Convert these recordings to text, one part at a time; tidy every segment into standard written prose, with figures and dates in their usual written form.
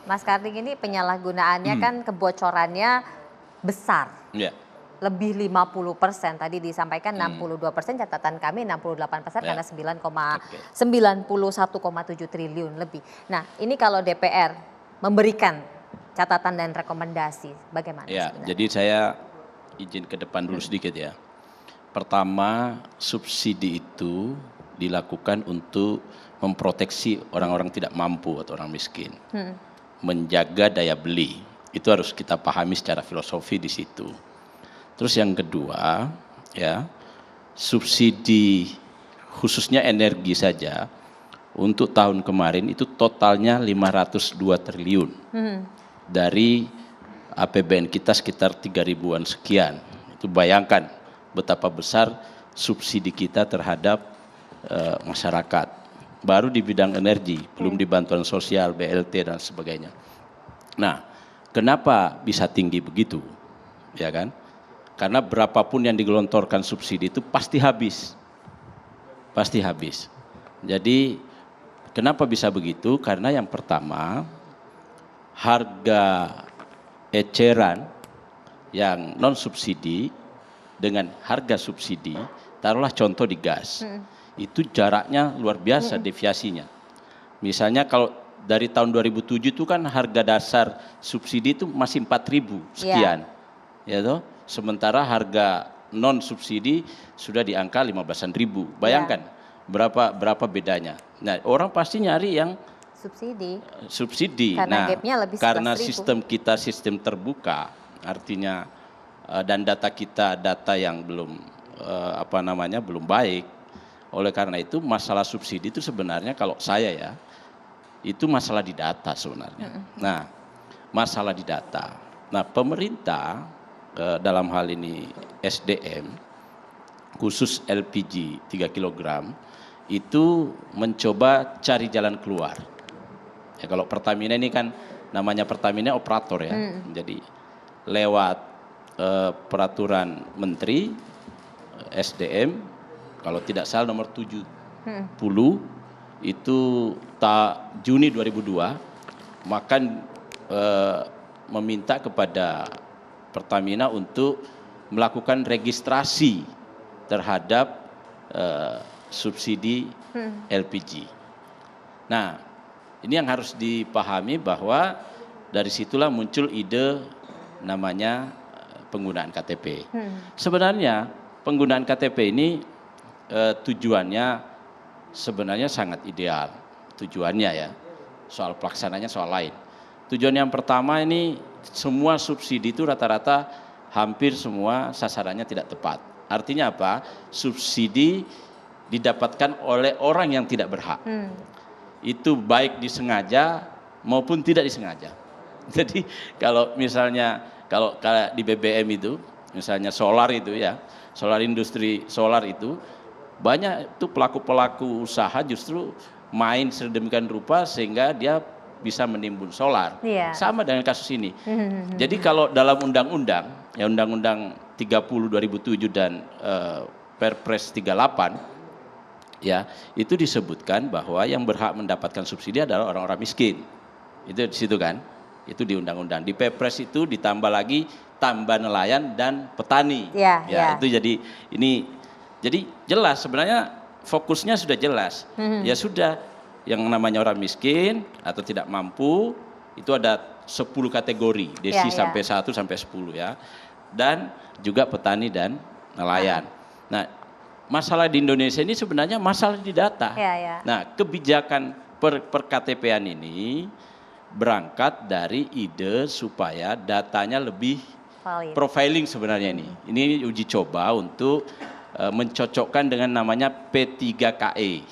Mas Karling ini penyalahgunaannya kan kebocorannya besar. Ya. Lebih 50%, tadi disampaikan 62%, catatan kami 68% karena 91,7 triliun lebih. Nah, ini kalau DPR memberikan catatan dan rekomendasi, bagaimana Ya, sebenarnya? jadi saya izin ke depan dulu sedikit ya. Pertama, subsidi itu dilakukan untuk memproteksi orang-orang tidak mampu atau orang miskin. Menjaga daya beli. Itu harus kita pahami secara filosofi di situ. Terus yang kedua, ya, subsidi khususnya energi saja untuk tahun kemarin itu totalnya 502 triliun. Dari APBN kita sekitar 3.000-an sekian. Itu bayangkan betapa besar subsidi kita terhadap masyarakat. Baru di bidang energi, belum di bantuan sosial, BLT dan sebagainya. Nah, kenapa bisa tinggi begitu? Ya kan? Karena berapapun yang digelontorkan subsidi itu pasti habis. Pasti habis. Jadi kenapa bisa begitu? Karena yang pertama, harga eceran yang non subsidi dengan harga subsidi, taruhlah contoh di gas, itu jaraknya luar biasa deviasinya. Misalnya kalau dari tahun 2007 itu kan harga dasar subsidi itu masih 4.000 sekian, ya toh. Sementara harga non subsidi sudah di angka 15.000. Bayangkan berapa bedanya. Nah, orang pasti nyari yang subsidi. Karena Nah, gapnya lebih karena 11.000. sistem kita sistem terbuka, artinya dan data kita data yang belum belum baik. Oleh karena itu masalah subsidi itu sebenarnya kalau saya ya, itu masalah di data sebenarnya. Nah, masalah di data. Nah, pemerintah dalam hal ini SDM khusus LPG 3 kg itu mencoba cari jalan keluar. Ya, kalau Pertamina ini kan namanya Pertamina operator ya. Jadi lewat peraturan Menteri SDM kalau tidak salah nomor 70 itu Juni 2002 maka meminta kepada Pertamina untuk melakukan registrasi terhadap subsidi LPG. Nah, ini yang harus dipahami bahwa dari situlah muncul ide namanya penggunaan KTP. Sebenarnya penggunaan KTP ini tujuannya sebenarnya sangat ideal. Tujuannya ya, soal pelaksananya soal lain. Tujuan yang pertama ini semua subsidi itu rata-rata hampir semua sasarannya tidak tepat. Artinya apa? Subsidi didapatkan oleh orang yang tidak berhak. Itu baik disengaja maupun tidak disengaja. Jadi kalau misalnya kalau di BBM itu, misalnya solar itu ya, solar industri solar itu banyak itu pelaku-pelaku usaha justru main sedemikian rupa sehingga dia bisa menimbun solar. Sama dengan kasus ini. Jadi kalau dalam undang-undang, ya Undang-Undang 30 2007 dan Perpres 38, ya itu disebutkan bahwa yang berhak mendapatkan subsidi adalah orang-orang miskin. Itu di situ kan? Itu di undang-undang. Di Perpres itu ditambah lagi tambah nelayan dan petani. Itu jadi ini jadi jelas sebenarnya fokusnya sudah jelas. Ya sudah. Yang namanya orang miskin atau tidak mampu itu ada 10 kategori, desi sampai 1 sampai 10 ya. Dan juga petani dan nelayan. Nah, masalah di Indonesia ini sebenarnya masalah di data. Nah, kebijakan per KTP-an ini berangkat dari ide supaya datanya lebih profiling sebenarnya ini. Ini uji coba untuk mencocokkan dengan namanya P3KE.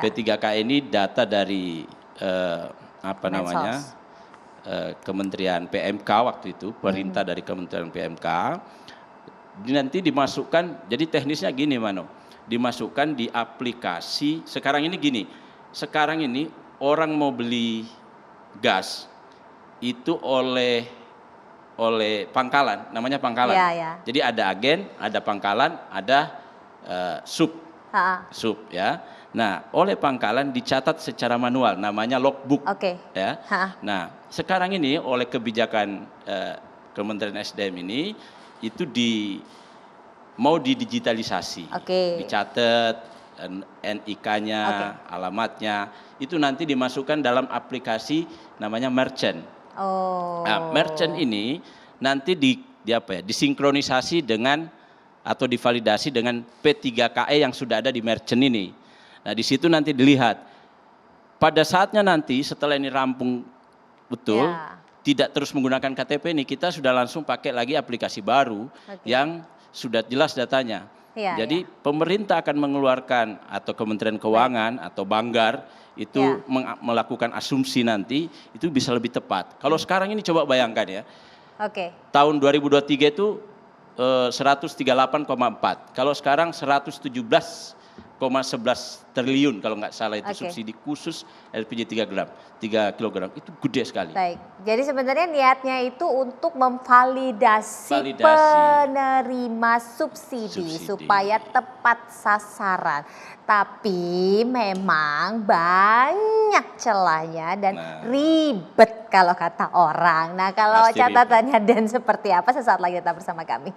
P3KE ini data dari Kementerian PMK waktu itu, perintah dari Kementerian PMK. Nanti dimasukkan, jadi teknisnya gini Mano, dimasukkan di aplikasi. Sekarang ini gini, sekarang ini orang mau beli gas itu oleh pangkalan, namanya pangkalan. Jadi ada agen, ada pangkalan, ada sub ya. Nah, oleh Pangkalan dicatat secara manual, namanya logbook. Oke. Ya. Nah, sekarang ini oleh kebijakan Kementerian SDM ini itu mau didigitalisasi, dicatat NIK-nya, alamatnya, itu nanti dimasukkan dalam aplikasi namanya Merchant. Nah, Merchant ini nanti disinkronisasi dengan atau divalidasi dengan P3KE yang sudah ada di Merchant ini. Nah, di situ nanti dilihat pada saatnya nanti setelah ini rampung betul, tidak terus menggunakan KTP ini, kita sudah langsung pakai lagi aplikasi baru yang sudah jelas datanya. Jadi pemerintah akan mengeluarkan atau Kementerian Keuangan atau Banggar itu melakukan asumsi nanti itu bisa lebih tepat. Kalau sekarang ini coba bayangkan ya. Tahun 2023 itu 138,4. Kalau sekarang 117,11 triliun kalau nggak salah itu subsidi khusus LPG 3 kilogram. Itu gede sekali. Baik, jadi sebenarnya niatnya itu untuk memvalidasi penerima subsidi supaya tepat sasaran. Tapi memang banyak celahnya dan ribet kalau kata orang. Nah, kalau catatannya Dan seperti apa, sesaat lagi tetap bersama kami.